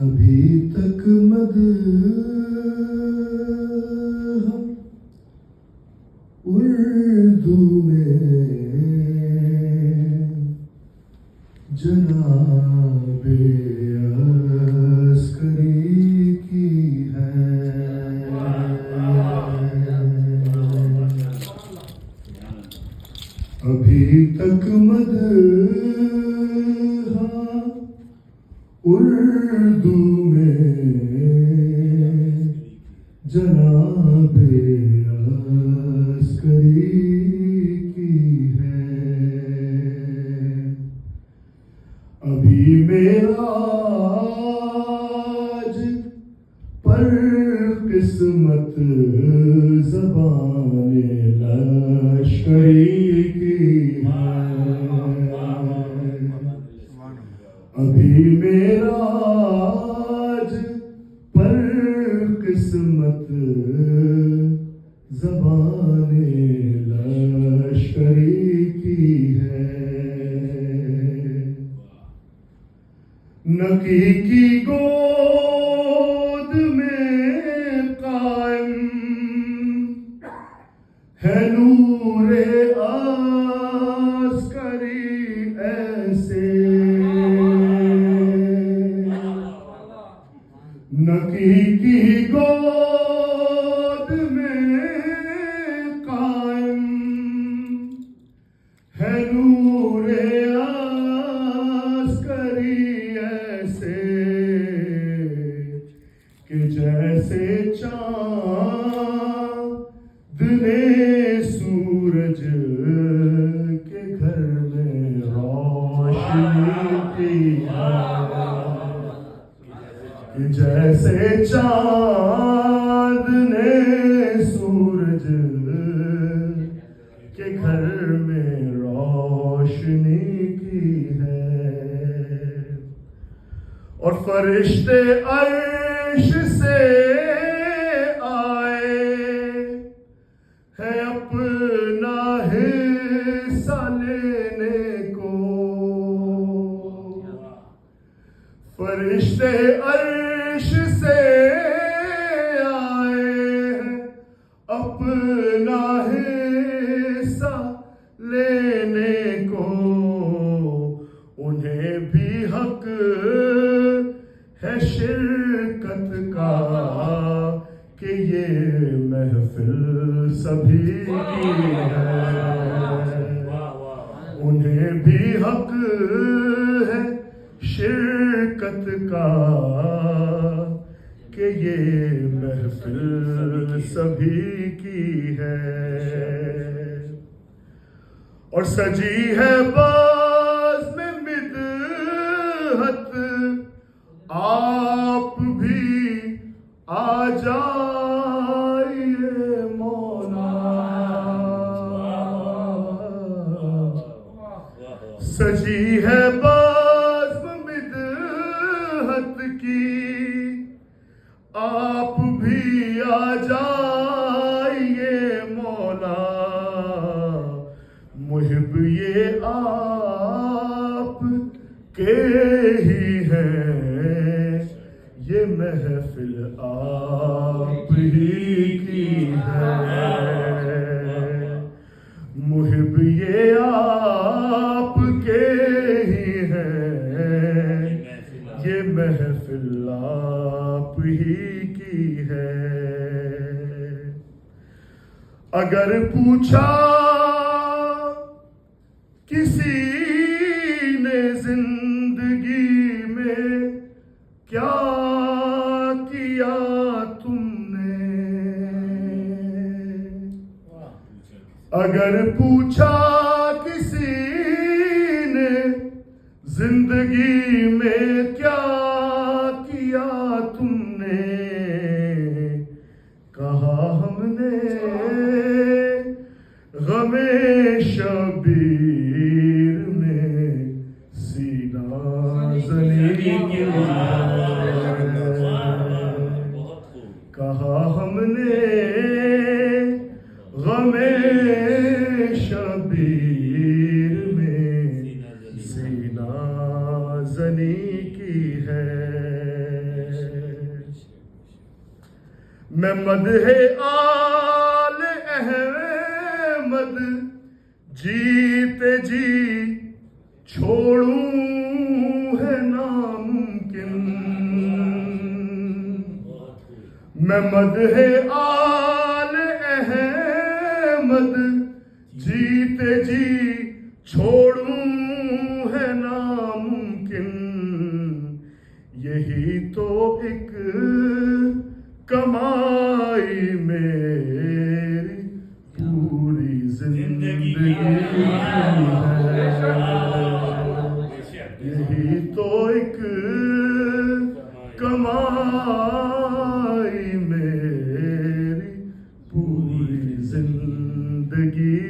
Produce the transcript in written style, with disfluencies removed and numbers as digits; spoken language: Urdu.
ابھی تک مدح اردو میں جناب عسکری کی ہے. ابھی تک مدح اردو میں جناب عسکری کی ہے. ابھی معراج پر قسمت زبان لشکری کی ہے. ابھی معراج پر قسمت زبان لشکری کی ہے. نکی کی گود میں قائم ہے نور عسکری ایسے. نکی کی گود میں قائم ہے نور عسکری ایسے کہ جیسے چاند نے سورج کے گھر میں روشنی کی ہے. جیسے چاند نے سورج کے گھر میں روشنی کی ہے. اور فرشتے عرش سے آئے ہیں اپنا حصہ لینے کو. فرشتے عرش سے آئے ہیں اپنا حصہ لینے کو. انہیں بھی حق ہے شرکت کا کہ یہ محفل سبھی کی ہے. انہیں بھی حق ہے شرکت کا کہ یہ محفل سبھی کی ہے. اور سجی ہے باز میں مدحت آپ بھی آ جائیے مولا. سجی ہے باز کی آپ بھی آ جائیے مولا. محب یہ آپ کے ہی ہیں یہ محفل آپ ہی کی ہے. محب یہ آپ کے ہی ہیں یہ محفل آپ ہی کی ہے. اگر پوچھا کسی نے زندگی میں کیا کیا تم نے. اگر پوچھا کسی نے زندگی میں کیا کیا تم نے. کہا ہم نے غم شبیر میں سینہ زنی کی. کہا ہم نے میں مدح آل احمد جیتے جی چھوڑوں ہے ناممکن میں مدح آل احمد جیتے جی چھوڑوں ہے ناممکن یہی تو ایک کمائی میری پوری زندگی ہے یہی تو ایک کمائی میری پوری زندگی